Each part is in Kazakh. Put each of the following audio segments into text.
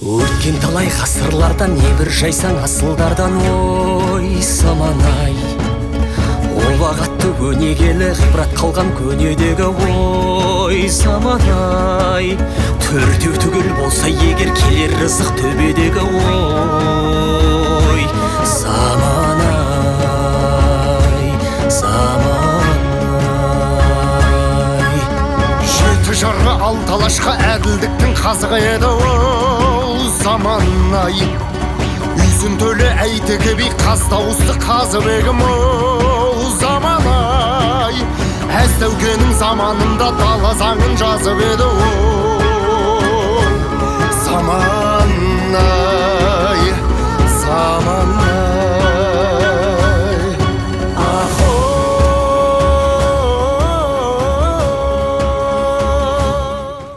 Өткен талай ғасырлардан небір жайсаң асылдардан ой саман-ай. Олағатты өнегелі ғибрат қалған көнедегі ой заман-ай. Төртеу түгел болса егер келер рызық төбедегі ой заман-ай, заман-ай. Жеті жарғы алты алашқа әділдіктің қазығы еді ол заман-ай. Үйсін төлі әйтеке би қаз дауысты қазып егім ол заман-ай. Әз тәукенің заманында дала заңын жазып еді ол заман-ай, заман-ай.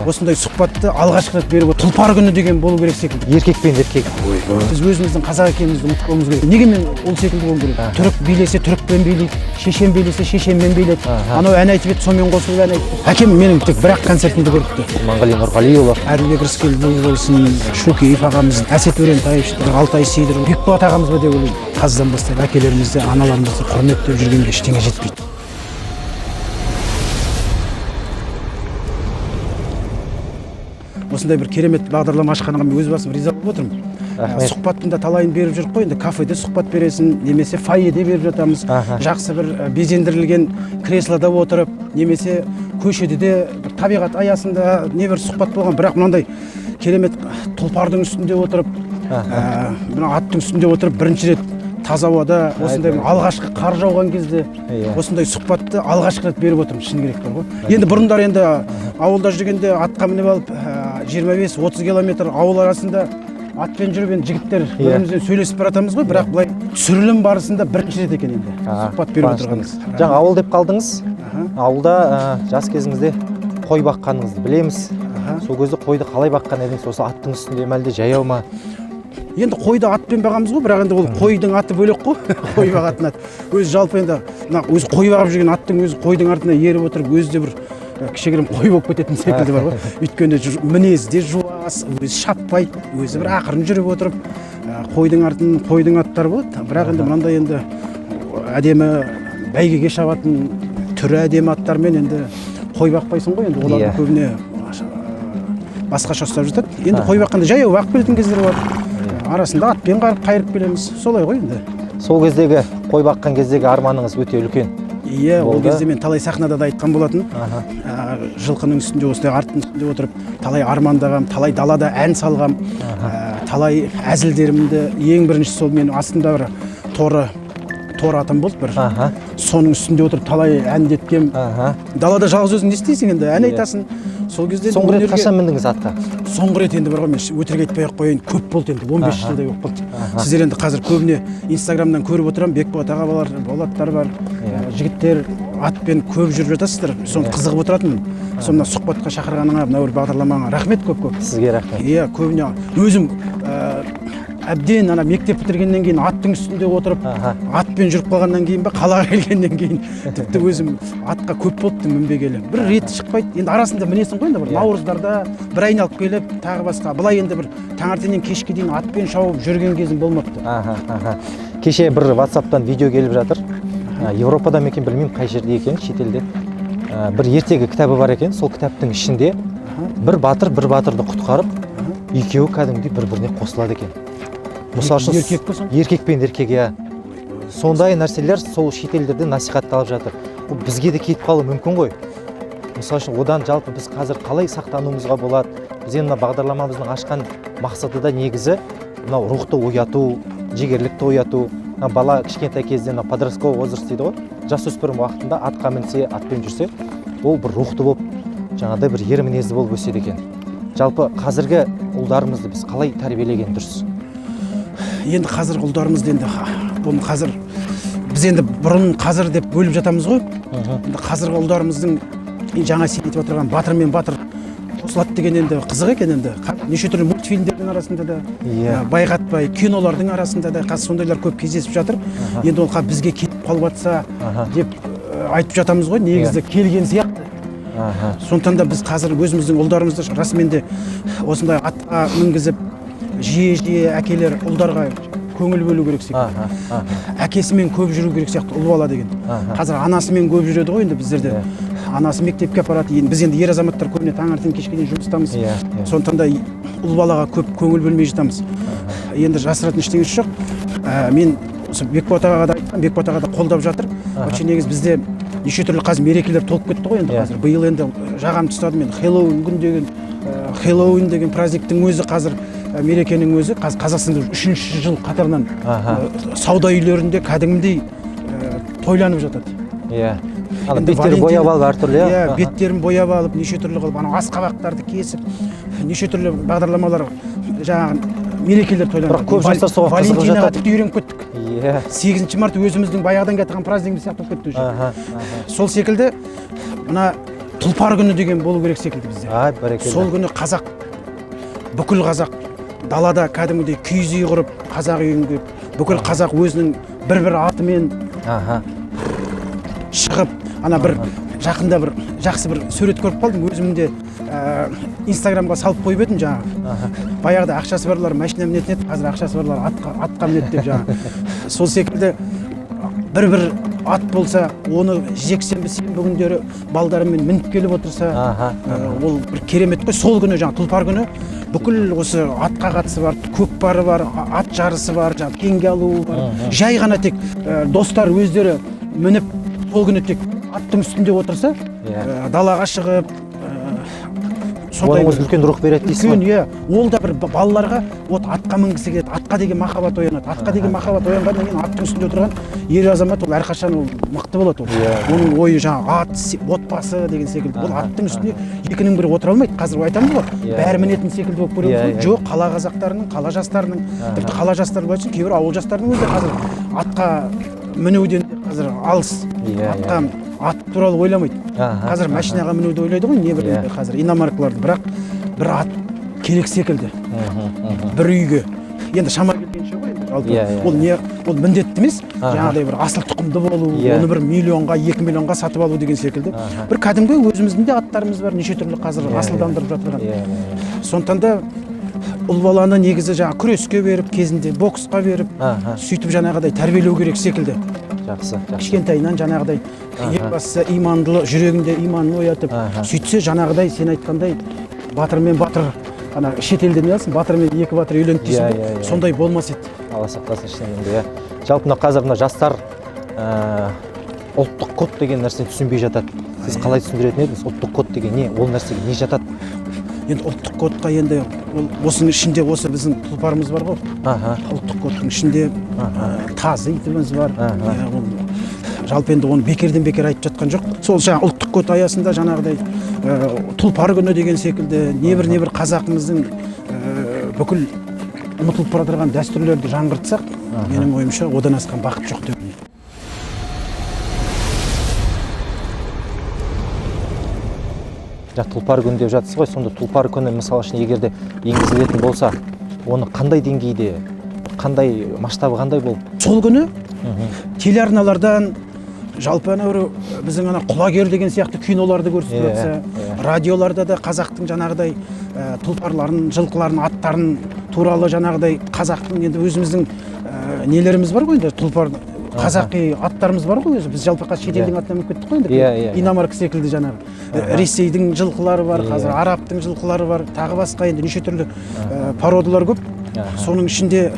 Осындай сұхбатты алғашқы рет беріп отыр. Тұлпар күні деген болу керек секілді. Еркек пен еркек. Біз өзіміздің қазақ екенімізді ұмытпауымыз керек. Неге мен ол секілді болуым керек? Түрік билесе түрікпен билейді, шешен билесе шешенмен билейді. Анау ән айтып еді, сонымен қосылып ән айтты. Әкем менің тек бір-ақ концертімді көріпті. Иманғали Нұрғалиұлы, Әділбек Рыскелдіұлы болсын, Шөкеев ағамыз, Әсет Өрентаев, Алтай Сейдіров, Бекболат ағамыз ба деп ойлаймын. Қаздан бастап әкелерімізді, аналарымызды құрметтеп жүргенде ештеңе жетпейді. Осындай бір керемет бағдарлама ашқанға мен өз басым риза болып отырмын. Сұхбаттың да талайын беріп жүріп қой, енді кафеде сұхбат бересің, немесе фойеде беріп жатамыз. Жақсы бір безендірілген креслода отырып, немесе көшеде де табиғат аясында небір сұхбат болған, бірақ мынандай керемет тұлпардың үстінде отырып, мына аттың үстінде отырып бірінші рет таза ауада, осындай алғашқы қар жауған кезде осындай сұхбатты алғашқы рет беріп отырмын, шын керек бар ғой. Енді бұрындар енді ауылда жүргенде атқа мініп алып 25-30 километр ауыл арасында атпен жүрген жігіттер бірімізбен сөйлесіп баратамыз ғой, бірақ былай түсірілім барысында бірінші рет екен енді сұхбат беріп отырғанымыз. Жаңа ауыл деп қалдыңыз. Ауылда жас кезіңізде қой баққаныңызды білеміз. Сол кезде қойды қалай баққан едіңіз? Осы аттың үстінде ме әлде жаяу ма? Енді қойды атпен бағамыз ғой, бірақ енді ол қойдың аты бөлек қой, қой бағатын ат. Өзі жалпы енді өзі қой бағып жүрген аттың өзі қойдың артына еріп отырып, өзі де бір кішігірім қой болып кететін секілді бар ғой. Өйткені мінезі де жуас, өзі шаппайды, өзі бір ақырын жүріп отырып, қойдың артын қойдың аттары болады. Бірақ енді мынандай енді әдемі бәйгеге шабатын түрі әдемі аттармен енді қой бақпайсың ғой, енді оларды көбіне басқаша ұстап жатады. Енді қой баққанда жаяу бақып келетін кездер бар. Арасында атпен қайырып келеміз, солай ғой енді. Сол кездегі қой баққан кездегі арманыңыз өте үлкен. Иә, ол кезде мен талай сахнада да айтқан болатын. Жылқының үстінде, осылай аттың үстінде отырып, талай армандағам, талай далада ән салғам, талай әзілдерімді, ең бірінші сол мен астымда бір тор атым болды бір. Соның үстінде отырып талай әндеткем. Далада жалғыз өзің не істейсің енді, ән айтасың. Сол кезде соңғы рет қашан міндіңіз атқа? Соңғы рет енді бар ғой, мен өтірік айтпай-ақ қояйын, көп болды енді, 15 жылдай болып қалды. Сіздер енді қазір көбіне Инстаграмнан көріп отырамын, Бекболат аға бар, болаттар бар, жігіттер атпен көп жүріп жатасыздар, соны қызығып отыратынмын. Сонда сұхбатқа шақырғаныңа, мына бір бағдарламаңа рахмет көп. Сізге рахмет. Иә, көбіне өзім әбден ана мектеп бітіргеннен кейін аттың үстінде отырып, атпен жүріп қалғаннан кейін ба, қалаға келгеннен кейін тіпті өзім атқа көп болыпты мінбегелі. Бір рет шықпайды. Енді арасында мінесің ғой, енді бір наурыздарда бір айналып келіп, тағы басқа. Былай енді бір таңертеңнен кешке дейін атпен шауып жүрген кезім болмапты. Кеше бір WhatsApp-тан видео келіп жатыр. Европада ма екен, білмеймін қай жерде екен, шетелде. Бір ертегі кітабы бар екен, сол кітаптың ішінде бір батыр бір батырды құтқарып, екеуі кәдімгідей бір-біріне қосылады екен. Мысалы үшін еркек пен еркек, сондай нәрселер сол шетелдерде насихатталып жатыр. Бұл бізге де кетіп қалуы мүмкін ғой. Мысалы үшін одан жалпы біз қазір қалай сақтануымызға болады? Біз енді бағдарламамыздың ашқан мақсаты да негізі мынау рухты ояту, жігерлікті ояту. Бала кішкентай кезден подростковый возраст дейді ғой. Жасөспірім уақытында атқа мінсе, атпен жүрсе, ол бір рухты болып, жаңағыдай бір ер мінезді болып өседі екен. Жалпы қазіргі ұлдарымызды біз қалай тәрбиелеген дұрыс? Енді қазір ұлдарымызды енді бұны қазір біз енді бұрын қазір деп бөліп жатамыз ғой. Енді қазіргі ұлдарымыздың жаңа сен айтып отырған батыр мен батыр қосылады деген енді қызық екен енді. Неше түрлі мультфильмдердің арасында да, байғатпай кинолардың арасында да қазір сондайлар көп кездесіп жатыр. Енді ол бізге кетіп қалып жатса деп айтып жатамыз ғой, негізі келген сияқты. Сондықтан да біз қазір өзіміздің ұлдарымызды расымен де осындай атқа мінгізіп жиі әкелер ұлдарға көңіл бөлу керек секілді. Әкесімен көп жүру керек сияқты ұл бала деген. Қазір анасымен көп жүреді ғой енді біздерде. Анасы мектепке апарады. Біз енді ер азаматтар көбіне таңертең кешке дейін жұмыстамыз. Сондықтан да ұл балаға көп көңіл бөлмей жатамыз. Енді жасыратын ештеңесі жоқ. Мен осы Бекболат ағаға да айтқан, Бекболат аға да қолдап жатыр. Вообще негізі бізде неше түрлі қазір мерекелер толып кетті ғой енді қазір. Биыл енді жағамды ұстадым мен Хэллоуин деген праздниктің өзі қазір мерекенің өзі Қазақстанда 3-ші жыл қатарынан сауда үйлерінде кәдімгідей тойланып жатады. Иә. Беттерін бояп алып әртүрлі. Иә, беттерін бояп алып, неше түрлі қылып, анау асқабақтарды кесіп, неше түрлі бағдарламалар жаңағы мерекелер тойланады. Бірақ көп жастар соған қызығып жатады. Валентинаға тіпті үйреніп кеттік. Иә. 8 март өзіміздің баяғыдан келе жатқан празднигіміз сияқты болып кетті уже. Сол секілді мына тұлпар күні деген болу керек секілді бізде. Бәрекелді. Сол күні қазақ, бүкіл қазақ далада кәдімгідей киіз үй құрып, қазақ үйінде бүкіл қазақ өзінің бір атымен шығып, ана бір жақында бір жақсы бір сурет көріп қалдым. Өзімде Инстаграмға салып қойып едім жаңағы. Баяғыда ақшасы барлар машина мінетін еді, қазір ақшасы барлар атқа мінеді деп жаңағы. Сол секілді бір ат болса, оны жексенбі сенбі күндері балдарымен мініп келіп отырса, ол бір керемет қой. Сол күні жаңағы тұлпар күні бүкіл осы атқа қатысы бар, көкпары бар, ат жарысы бар, жаңағы теңге алуы бар. Жай ғана тек достар өздері мініп сол күні тек аттың үстінде отырса, далаға шығып Оның өзі үлкен рух береді дейсің ғой. Иә, ол да бір балаларға атқа мінгісі келеді, атқа деген махаббат оянады. Атқа деген махаббат оянғаннан кейін аттың үстінде отырған ер азамат ол әрқашан ол мықты болады. Оның ойы жаңағы ат, отбасы деген секілді. Ол аттың үстіне екінің бірі отыра алмайды. Қазір айтамыз ғой, бәрі мінетін секілді болып көреміз. Жоқ, қала қазақтарының, қала жастарының, тіпті қала жастары былай айтсаң, кейбір ауыл жастарының өзі қазір атқа мінуден қазір алыс. Атқа ат туралы ойламайды. Қазір машинаға мінуді ойлайды ғой, небір қазір иномаркаларды, бірақ бір ат керек секілді. Бір үйге. Енді шама келгенше ғой енді. Ол міндетті емес, жаңағыдай бір асыл тұқымды болу, оны бір миллионға, 2 миллионға сатып алу деген секілді. Бір кәдімгі өзіміздің де аттарымыз бар, неше түрлі қазір асылдандырып жатырған. Сондықтан да ұл баланы негізі жаңағы күреске беріп, кезінде боксқа беріп, сөйтіп жаңағыдай тәрбиелеу керек секілді. Жақсы. Кішкентайынан жаңағыдай ең бастысы имандылы, жүрегінде иманын оятып, сөйтсе жаңағыдай сен айтқандай батыр мен батыр, ана шетелде не алсын, батыр мен екі батыр үйленді дейсің, сондай болмас еді. Алла сақтасын шынымен. Жалпы қазір мына жастар ұлттық код деген нәрсені түсінбей жатады. Сіз қалай түсіндіретін едіңіз? Ұлттық код деген не? Ол нәрсеге не жатады? Енді ұлттық кодқа енді осының ішінде осы біздің тұлпарымыз бар ғой. Ұлттық кодтың ішінде тазы итіміз бар. Жалпы енді оны бекерден бекер айтып жатқан жоқ. Сол жаңағы ұлттық код аясында жаңағыдай тұлпар күні деген секілді небір қазағымыздың бүкіл ұмытылып бара жатқан дәстүрлерді жаңғыртсақ, менің ойымша одан асқан бақыт жоқ деп. Тұлпар күні деп жатсыз ғой, сонда тұлпар күні мысалы үшін егерде енгізілетін болса, оны қандай деңгейде, қандай масштабы қандай болып? Сол күні телеарналардан жалпы анау біздің ана құлагер деген сияқты киноларды көрсетіп жатса, радиоларда да қазақтың жаңағыдай тұлпарларын, жылқыларын, аттарын туралы жаңағыдай қазақтың енді өзіміздің нелеріміз бар ғой енді тұлпар қазақи аттарымыз бар ғой өзі. Біз жалпы шетелдің атынан мініп кеттік қой енді. Иномарк секілді жаңағы. Ресейдің жылқылары бар, қазір арабтың жылқылары бар, тағы басқа енді неше түрлі пародалар көп. Соның ішінде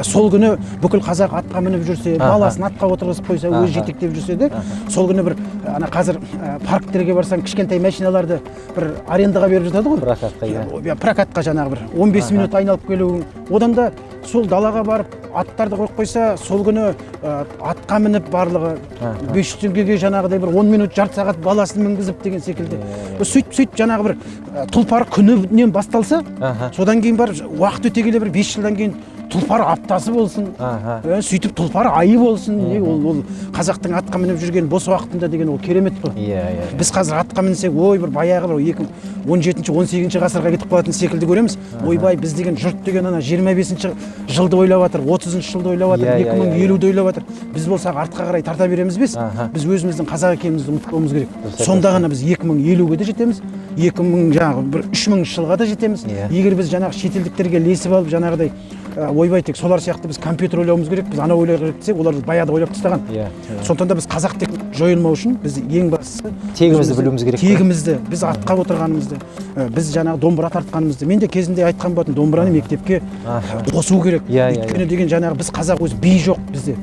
сол күні бүкіл қазақ атқа мініп жүрсе, баласын атқа отырғызып қойса, өзі жетектеп жүрсе де, сол күні бір ана қазір парктерге барсаң кішкентай машиналарды бір арендаға беріп жатады ғой. Прокатқа. Прокатқа жаңағы бір 15 минут айналып келуің. Одан да сол далаға барып аттарды қойып қойса, сол күні атқа мініп барлығы 500 теңгеге жаңағыдай бір 10 минут, жарты сағат баласын мінгізіп деген секілді. Сөйтіп жаңағы бір тұлпар күнінен басталса, содан кейін бар уақыт өте келе бір 5 жылдан кейін тұлпар аптасы болсын, сөйтіп тұлпар айы болсын, ол қазақтың атқа мініп жүрген бос уақытында деген ол керемет қой. Біз қазір атқа мінсек, ой бір баяғы бір 17-18 ғасырға кетіп қалатын секілді көреміз. Ойбай, біз деген жұрт деген ана 25 жылды ойлап жатыр, 30 жылды ойлап жатыр, 2050-ді ойлап жатыр. Біз болсақ артқа қарай тарта береміз бес. Біз өзіміздің қазақ екенімізді ұмытпауымыз керек. Сонда ғана біз 2050-ге де жетеміз. 2000 жаңағы бір 3000 жылға да жетеміз. Егер біз жаңағы шетелдіктерге ілесіп алып жаңағыдай ойбай тек солар сияқты біз компьютер ойлауымыз керек, біз ана ойлау керек десек, олар баяғыда ойлап тастаған. Сондықтан да біз қазақ тек жойылмау үшін біз ең бастысы тегімізді білуіміз керек. Тегімізді, біз атқа отырғанымызды, біз жаңағы домбыра тартқанымызды. Мен де кезінде айтқан болатын, домбыраны мектепке қосу керек. Өйткені деген жаңағы біз қазақ өзі би жоқ бізде.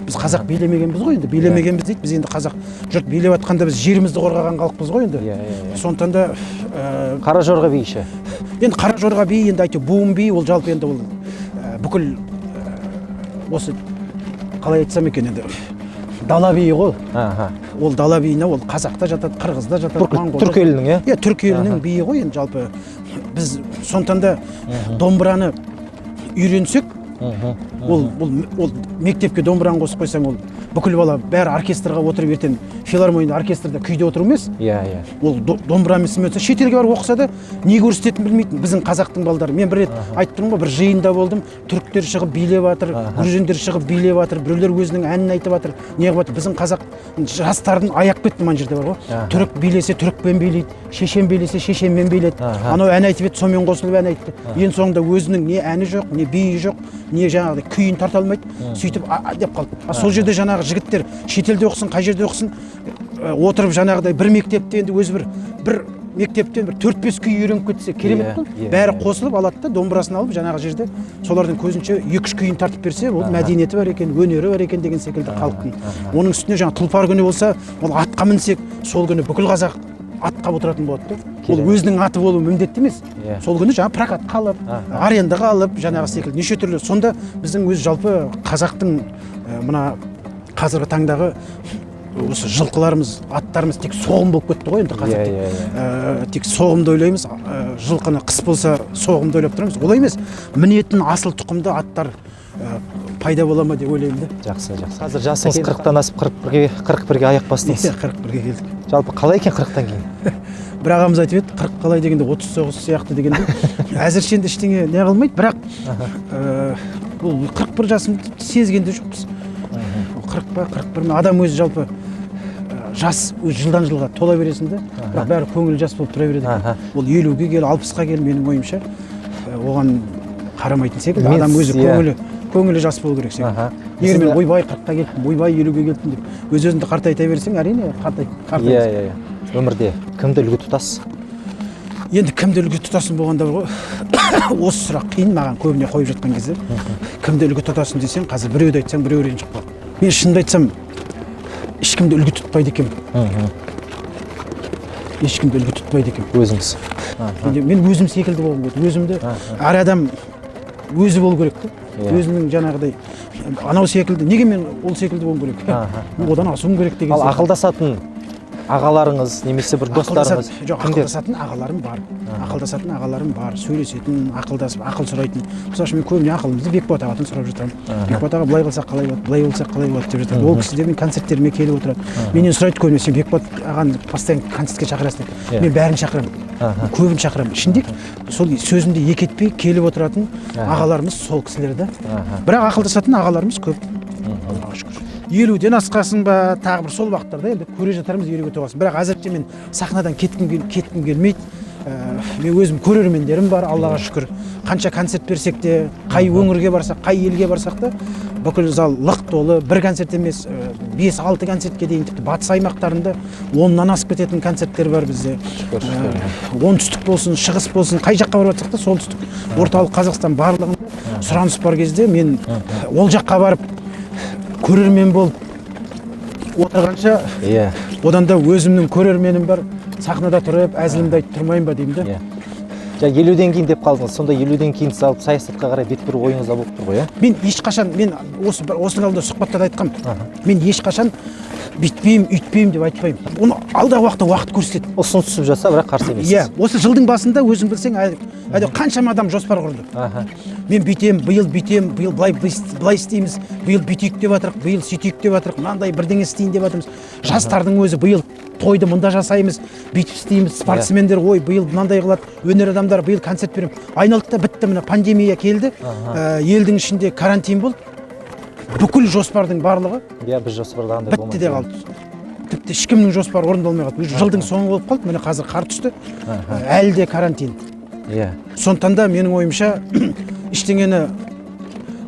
Біз қазақ билемегенбіз ғой енді, билемегенбіз дейді. Біз енді қазақ жұрт билеп жатқанда біз жерімізді қорғаған халықпыз ғой енді. Сондықтан да Қара жорға биші. Енді қара жорға би, енді әйтеу буын би, ол жалпы енді ол бүкіл осы қалай айтсам екен енді дала биі ғой. Ол дала биіне ол қазақта жатады, қырғызда жатады, моңғолда. Түркі елінің, иә, түркі елінің биі ғой енді жалпы. Біз сондықтан да домбыраны үйренсек, ол мектепке домбыраны қосып қойсаң, ол бүкіл бала бәрі оркестрға отырып ертең филармонияда оркестрда күйде отыру емес. Ол домбырамен сымetse шетелге барып оқыса да не көрсететінін білмейтін біздің қазақтың балдары. Мен бір рет айтып тұрмын ғой, бір жиында болдым, түріктер шығып билеп жатыр, грузиндер шығып билеп жатыр, біреулер өзінің әнін айтып жатыр. Не қылып жатыр? Біздің қазақ жастарын аяп кетті мына жерде бар ғой. Түрік билесе түрікпен билейді, шешен билесе шешенмен билейді. Анау ән айтып еді, сонымен қосылып ән айтты. Ең соңында өзінің не әні жоқ, не биі жоқ, не жаңағыдай күйін тарта алмайды. Сөйтіп деп қалды. Сол жерде жаңағы жігіттер шетелде оқысын, қай жерде оқысын, отырып жаңағыдай бір мектепте енді өзі бір мектептен бір 4-5 күй үйреніп кетсе керемет қой. Бәрі қосылып алады да домбырасын алып жаңағы жерде солардың көзінше 2-3 күйін тартып берсе, ол мәдениеті бар екен, өнері бар екен деген секілді халықтың. Оның үстіне жаңа тұлпар күні болса, ол атқа мінсек, сол күні бүкіл қазақ атқа отыратын болады да. Ол өзінің аты болуы міндетті емес. Сол күні жаңа прокатқа алып, арендаға алып, жаңағы секілді неше түрлі. Сонда біздің өз жалпы қазақтың мына қазіргі таңдағы осы жылқыларымыз, аттарымыз тек соғым болып кетті ғой енді қазір. Тек соғымды ойлаймыз, жылқыны қыс болса соғымды ойлап тұрамыз. Олай емес, мінетін асыл тұқымды аттар пайда бола ма деп ойлаймын да. Жақсы. Қазір жасыңыз 40-тан асып 41-ге аяқ бастыңыз. 41-ге келдік. Жалпы қалай екен 40-тан кейін? Бір ағамыз айтып еді, 40 қалай дегенде 39 сияқты дегенде. Әзірше енді ештеңе не қылмайды, бірақ бұл 41 жасымды сезгенде жоқпыз. 40 па, 41 ме, адам өзі жалпы жас жылдан жылға тола бересің де, бірақ бәрі көңілі жас болып тұра береді. Ол 50-ге кел, 60-қа кел, менің ойымша оған қарамайтын секілді. Адам өзі көңілі жас болу керек секілді. Егер мен ойбай 40-қа келдім, ойбай 50-ге келдім деп өз-өзіңді қартайта берсең, әрине қартайсың. Өмірде кімді үлгі тұтасыз? Енді кімді үлгі тұтасың болғанда ғой, осы сұрақ қиын маған көбіне қойып жатқан кезде. Кімді үлгі тұтасың десең, қазір біреуді айтсаң, біреу ренжіп қалады. Мен шынымды айтсам, ешкімді үлгі тұтпайды екенмін. Ешкімді үлгі тұтпайды екенмін. Өзіңіз? Мен өзім секілді болғым келеді. Өзімді әр адам өзі болу керек та. Өзінің жаңағыдай анау секілді, неге мен ол секілді болуым керек? Одан асуым керек деген. Ал ақылдасатын ағаларыңыз немесе бір достарыңыз? Жоқ, ақылдасатын ағаларым бар. Ақылдасатын ағаларым бар. Сөйлесетін, ақылдасып, ақыл сұрайтын. Мысалы мен көбіне ақылымызды Бекболат ағадан сұрап жатамын. Бекболат аға былай қылсақ қалай болады, былай болсақ қалай болады деп жатады. Ол кісілердің концерттеріме келіп отырады. Менен сұрайды көбіне, сен Бекболат ағаны постоянно концертке шақырасың деп. Мен бәрін шақырамын. Көбін шақырамын. Ішінде сол сөзімді екі етпей келіп отыратын ағаларымыз сол кісілер да. Бірақ ақылдасатын ағаларымыз көп. Аллаға шүкір. 50-ден асқасын ба, тағы бір сол уақыттарда енді көре жатармыз 50-ге толғасын. Бірақ әзірше мен сахнадан кеткім келмейді. Мен өзім көрермендерім бар, Аллаға шүкір. Қанша концерт берсек те, қай өңірге барсақ, қай елге барсақ та, бүкіл зал лық толы. Бір концерт емес, 5-6 концертке дейін тіпті батыс аймақтарында 10-нан асып кететін концерттер бар бізде. Оңтүстік болсын, шығыс болсын, қай жаққа барып жатсақ та, солтүстік, орталық Қазақстан барлығында сұраныс бар кезде мен ол жаққа барып көрермен болып отырғанша, одан да өзімнің көрерменім бар, сахнада тұрып, әзілімді айтып тұрмайын ба деймін да. 50-ден кейін деп қалдыңыз, сонда 50-ден кейін салып саясатқа қарай бет бұру ойыңызда болып тұр ғой, Мен ешқашан, мен осының алдында сұхбаттарда айтқам, мен ешқашан бүйтпеймін, үйтпеймін деп айтпаймын. Оны алдағы уақыт көрсетеді. Ұсын түсіп жатса, бірақ қарсы емессіз. Иә, осы жылдың басында өзің білсең, қаншама адам жоспар құрды. Мен бүйтем, биыл былай істейміз, биыл бүйтейік деп жатырық, биыл сөйтейік деп жатырық, мынандай бірдеңе істейін деп жатырмыз. Жастардың өзі биыл тойды мында жасаймыз, бүйтіп істейміз, спортсмендер ой биыл мынандай қылады, өнер адамдары биыл концерт беремін. Айналды да бітті, мына пандемия келді, елдің ішінде карантин болды. Бүкіл жоспардың барлығы біз жоспарлағандай бітті де қалды. тіпті ешкімнің жоспары орындалмай қалды. Уже жылдың соңы болып қалды. Міне қазір қар түсті. Әлі де карантин. Иә. Сондықтан да менің ойымша ештеңені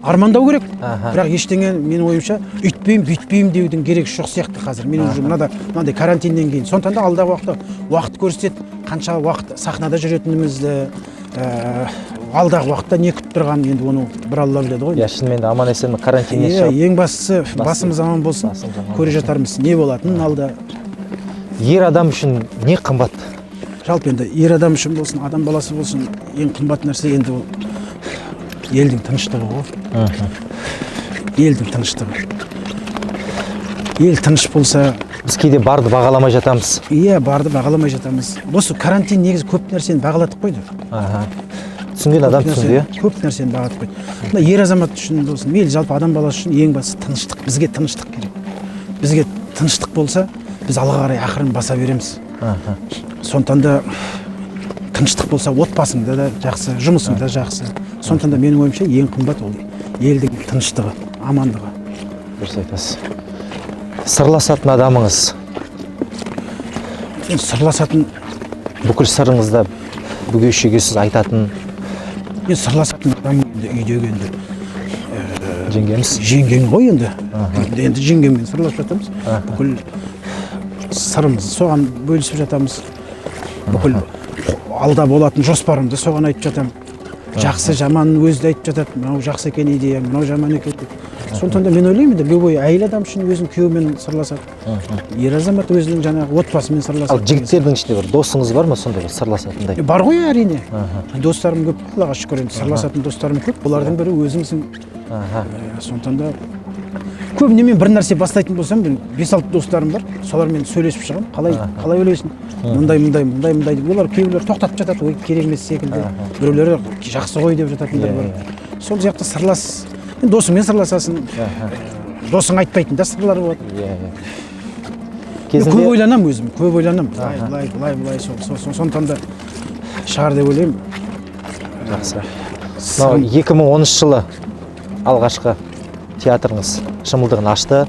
армандау керек. Бірақ ештеңе менің ойымша үйтпеймін, бүйтпеймін деудің керегі жоқ сияқты қазір. Мен уже мынандай карантиннен кейін. Сондықтан да алдағы уақыт көрсетеді, қанша уақыт сахнада жүретінімізді, алдағы уақытта не күтіп тұрғанын енді оны бір Алла біледі ғой. Иә, шынымен де аман есен карантиннен шығып. Ең бастысы басымыз аман болсын. Көре жатармыз не болатынын алда. Ер адам үшін не қымбат? Жалпы енді ер адам үшін болсын, адам баласы болсын, ең қымбат нәрсе енді ол елдің тыныштығы ғой. Елдің тыныштығы. Ел тыныш болса, Біз кейде барды бағаламай жатамыз. Иә, барды бағаламай жатамыз. Осы карантин негізі көп нәрсені бағаладық қойды. Түсінген адам түсінді, иә? Көп нәрсені бағалатып қойды. Мына ер азамат үшін болсын, мейлі жалпы адам баласы үшін ең бастысы тыныштық. Бізге тыныштық керек. Бізге тыныштық болса, біз алға қарай ақырын баса береміз. Сондықтан да тыныштық болса, отбасыңда да жақсы, жұмысыңда жақсы. Сондықтан да менің ойымша ең қымбат ол елдің тыныштығы, амандығы. Дұрыс айтасыз. Сырласатын адамыңыз? Сырласатын бүкіл сырыңызды бүге шегесіз айтатын? Мен сырласатын адам үйдегі енді жеңгеміз? Жеңгем ғой енді. Енді жеңгеммен сырласып жатамыз. Бүкіл сырымызды соған бөлісіп жатамыз. Бүкіл алда болатын жоспарымды соған айтып жатамын. Жақсы жаманын өзі айтып жатады. Мынау жақсы екен идея, мынау жаман екен деп. Сондықтан да мен ойлаймын енді любой әйел адам үшін өзінің күйеуімен сырласады. Ер азамат өзінің жаңағы отбасымен сырласады. Ал жігіттердің ішінде бір досыңыз бар ма сондай бір сырласатындай? Бар ғой әрине. Достарым көп, Аллаға шүкір, енді сырласатын достарым көп. Олардың бірі өзіңсің. Сондықтан да көбіне мен бір нәрсе бастайтын болсам, 5-6 достарым бар. Солармен сөйлесіп шығамын. Қалай ойлайсың? Мындай деп. Олар кейбіреулер тоқтатып жатады, ой керек емес секілді. Біреулері жақсы ғой деп жататындар бар. Сол жақта сырлас. Досыңмен сырласасың. Досың айтпайтын да сырлар болады. Көп ойланам өзім, көп ойланам. Былай, сондықтан да шығар деп ойлаймын. Жақсы. 2013 жылы алғашқы театрыңыз шымылдығын ашты.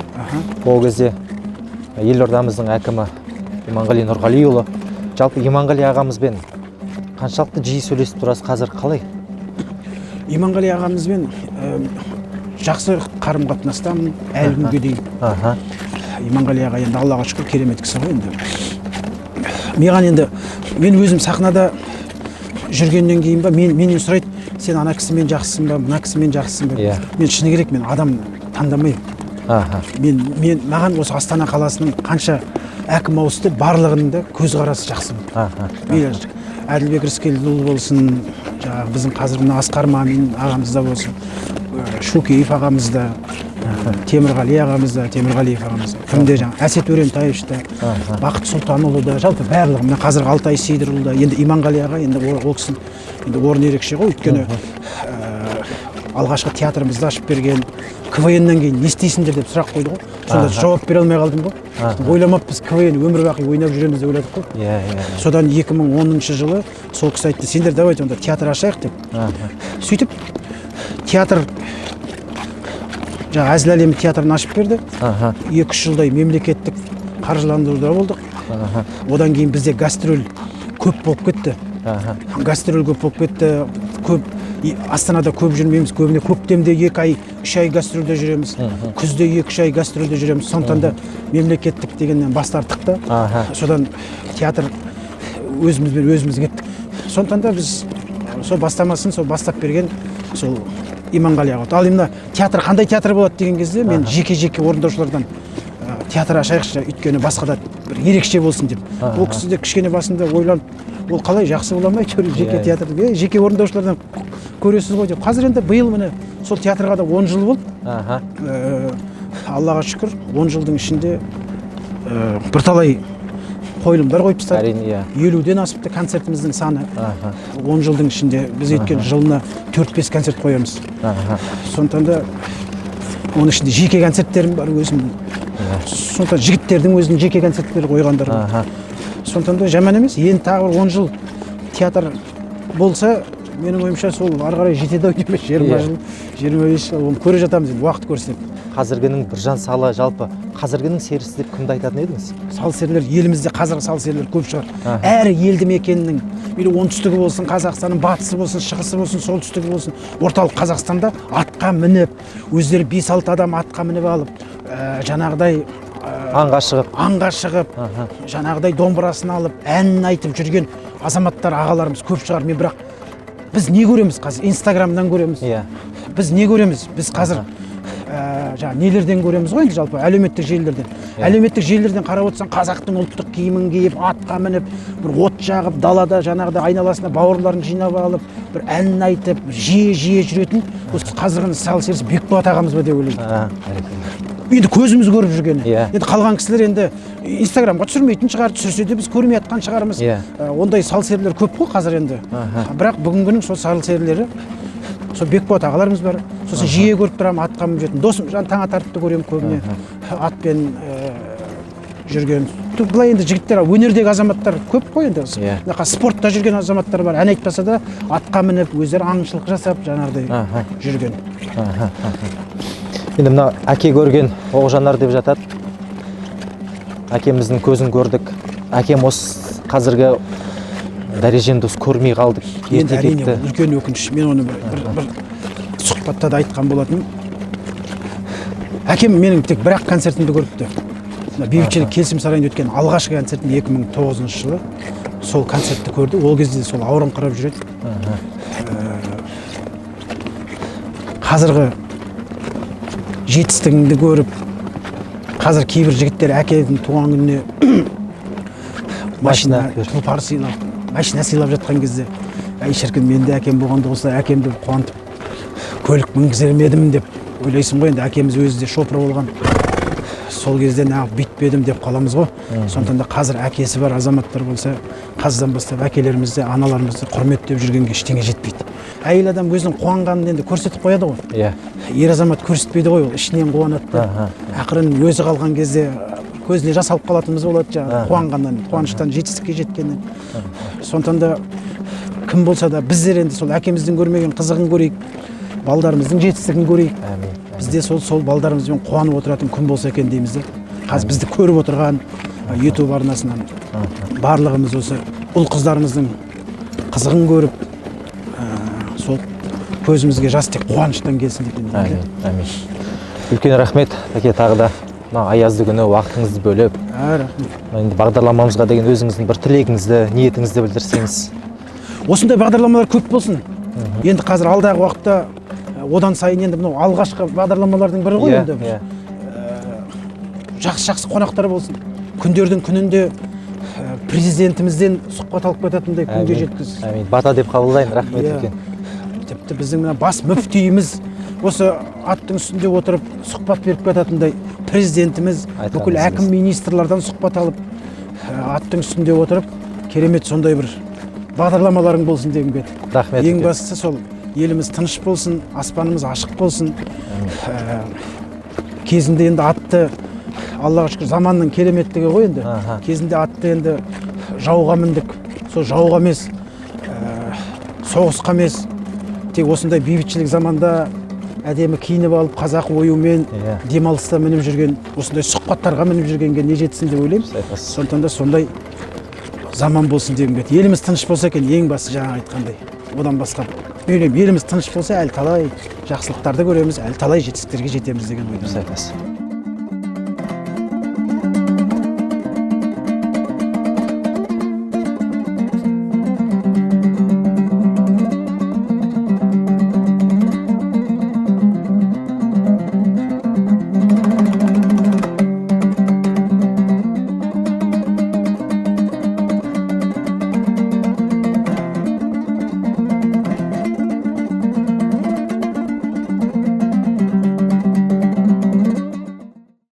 Ол кезде елордамыздың әкімі Иманғали Нұрғалиұлы. Жалпы Иманғали ағамызбен қаншалықты жиі сөйлесіп тұрасыз, қазір қалай? Иманғали ағамызбен жақсы қарым қатынастамын әлі күнге дейін. Иманғали аға енді Аллаға шүкір керемет кісі ғой енді. Мен өзім сахнада жүргеннен кейін ба менен сұрайды, сен ана кісімен жақсысың ба, мына кісімен жақсысың ба? Мен шыны керек, мен адам таңдамаймын. Маған осы Астана қаласының қанша әкім ауысты, барлығының да көзқарасы жақсы. Әділбек Рыскелдіұлы болсын, біздің қазір мына Асқар Мамин ағамызда болсын, Шукеев ағамызда, Темірғали ағамызда, Темірғалиев ағамызда, кімде Әсет Өрентаевшта, Бақыт Сұлтанұлы да, жалпы барлығы. Мына қазір Алтай Сейдірұлы да, енді Иманғали аға, енді ол кісінің орны ерекше ғой, өйткені алғашқы театрымызды ашып берген, КВН-нан кейін не істейсіңдер деп сұрақ қойды ғой. Сонда жауап бере алмай қалдым ғой. Ойламаппыз, КВН өмір бақи ойнап жүреміз деп ойладық қой. Содан 2010 жылы сол кісі айтты, сендер давай онда театр ашайық деп. Сөйтіп театр Әзіл әлемі театрын ашып берді. 2-3 жылдай мемлекеттік қаржыландыруда болдық. Одан кейін бізде гастроль көп болып кетті. Астанада көп жүрмейміз, көбіне көктемде 2 ай, 3 ай гастрольде жүреміз, күзде 2-3 ай гастрольде жүреміз. Сондықтан да мемлекеттік дегеннен бас тарттық та. Содан театр өзіміз кеттік. Сондықтан да біз сол бастамасын сол бастап берген сол Иманғали аға. Ал енді театр қандай театр болады деген кезде мен жеке орындаушылардан театр ашайықшы, өйткені басқада бір ерекше болсын деп. Ол кісі де кішкене басында ойланып, ол қалай жақсы бола ма жеке театрды, жеке орындаушылардан көресіз ғой деп. Қазір енді биыл міне сол театрға да 10 жыл болды. Аллаға шүкір, 10 жылдың ішінде бірталай қойылымдар қойып тастадық. 50-ден асыпты концертіміздің саны. 10 жылдың ішінде біз өткен жылына 4-5 концерт қоямыз. Сондықтан да оның ішінде жеке концерттерім бар өзім. Сондықтан жігіттердің өзінің жеке концерттері қойғандар. Сондықтан да жаман емес. Енді тағы 10 жыл театр болса, менің ойымша сол ары қарай жетеді ау деймін. 20 жыл, 25 жыл, оны көре жатамыз енді, уақыт көрсетеді. қазіргінің біржан салы, жалпы қазіргінің серісі деп кімді айтатын едіңіз? Сал серілер елімізде қазіргі сал серілер көп шығар. Әр елді мекеннің, мейлі оңтүстігі болсын, Қазақстанның батысы болсын, шығысы болсын, солтүстігі болсын, орталық Қазақстанда атқа мініп, өздері 5-6 адам атқа мініп алып, жаңағыдай аңға шығып, жаңағыдай домбырасын алып, әнін айтып жүрген азаматтар, ағаларымыз көп шығар. Мен бірақ біз не көреміз қазір? Инстаграмнан көреміз. Біз не көреміз? Біз қазір нелерден көреміз ғой енді, жалпы әлеуметтік желілерден. Әлеуметтік желілерден қарап отырсаң, қазақтың ұлттық киімін киіп, атқа мініп, бір от жағып, далада жаңағыдай айналасына бауырларын жинап алып, бір әнін айтып, жиі жүретін осы қазіргі сал серісі Бекболат ағамыз ба деп ойлаймын. Енді көзіміз көріп жүргені. Енді қалған кісілер енді Инстаграмға түсірмейтін шығар, түсірсе де біз көрмей жатқан шығармыз. Ондай сал серілер көп қой қазір енді. Бірақ бүгінгінің сол сал серілері, сол Бекболат ағаларымыз бар. Сосын жиі көріп тұрамын, атқа мініп жүретін. Досым Таңатаровты көремін көбіне, атпен жүрген. Былай енді жігіттер, өнердегі азаматтар көп қой енді. Спортта жүрген азаматтар бар. Ән айтпаса да атқа мініп, өздері аңшылық жасап, жаңағыдай жүрген. Енді мына әке көрген Оғжанар деп жатады. Әкеміздің көзін көрдік. Әкем осы қазіргі дәрежені көрмей қалдық. Енді әрине үлкен өкініш. Мен оны бір сұхбатта да айтқан болатынмын. Әкем менің тек бір-ақ концертімді көріпті. Бейбітшілік келісім сарайында өткен алғашқы концертім 2009 жылы. Сол концертті көрді. Ол кезде сол ауырыңқырап жүреді. Қазіргі жетістігіңді көріп, қазір кейбір жігіттер әкенің туған күніне машина, тұлпар сыйлап, машина сыйлап жатқан кезде, әй шіркін, мен де әкем болғанда осылай әкемді қуантып, көлік мінгізер едім деп ойлайсың ғой. Енді әкеміз өзі де шопыр болған. Сол кезде неғып бүйтпедім деп қаламыз ғой. Сондықтан да қазір әкесі бар азаматтар болса, қазірден бастап әкелерімізді, аналарымызды құрметтеп жүргенге ештеңе жетпейді. Әйел адам өзінің қуанғанын енді көрсетіп қояды ғой. Ер азамат көрсетпейді ғой, ол ішінен қуанады. Ақырын өзі қалған кезде көзіне жас алып қалатынымыз болады жаңағы қуанғаннан, қуаныштан, жетістікке жеткеннен. Сондықтан да кім болса да біздер енді сол әкеміздің көрмеген қызығын көрейік, балдарымыздың жетістігін көрейік. Бізде сол балдарымызбен қуанып отыратын күн болса екен дейміз де. Қазір бізді көріп отырған YouTube арнасынан барлығымыз осы ұл қыздарымыздың қызығын көріп, сол көзімізге жас тек қуаныштан келсін деп тілеймін. Әмин. Үлкен рахмет, әке, тағы да аязды күні уақытыңызды бөліп. Рахмет. Енді бағдарламамызға деген өзіңіздің бір тілегіңізді, ниетіңізді білдірсеңіз. Осындай бағдарламалар көп болсын. Енді қазір алдағы уақытта одан сайын енді мынау алғашқы бағдарламалардың бірі ғой енді. Жақсы қонақтар болсын. Күндердің күнінде президентімізден сұхбат алып кететіндей күнге жеткіз. Әмин. Бата деп қабылдайын. Рахмет үлкен. Тіпті біздің бас мүфтиіміз осы аттың үстінде отырып сұхбат беріп кететіндей, президентіміз бүкіл әкім министрлардан сұхбат алып аттың үстінде отырып керемет сондай бір бағдарламаларың болсын дегім келді. Рахмет. Ең бастысы сол еліміз тыныш болсын, аспанымыз ашық болсын. Кезінде енді атты, Аллаға шүкір, заманның кереметтігі ғой енді. Кезінде атты енді жауға міндік. Сол жауға емес, соғысқа емес, тек осындай бейбітшілік заманда әдемі киініп алып, қазақы оюмен демалыста мініп жүрген, осындай сұхбаттарға мініп жүргенге не жетсін деп ойлаймыз. Сондықтан да сондай заман болсын дегім келді. Еліміз тыныш болса екен, ең басы жаңа айтқандай. Одан басқа еліміз тыныш болса, әлі талай жақсылықтарды көреміз, әлі талай жетістіктерге жетеміз деген ойдамын.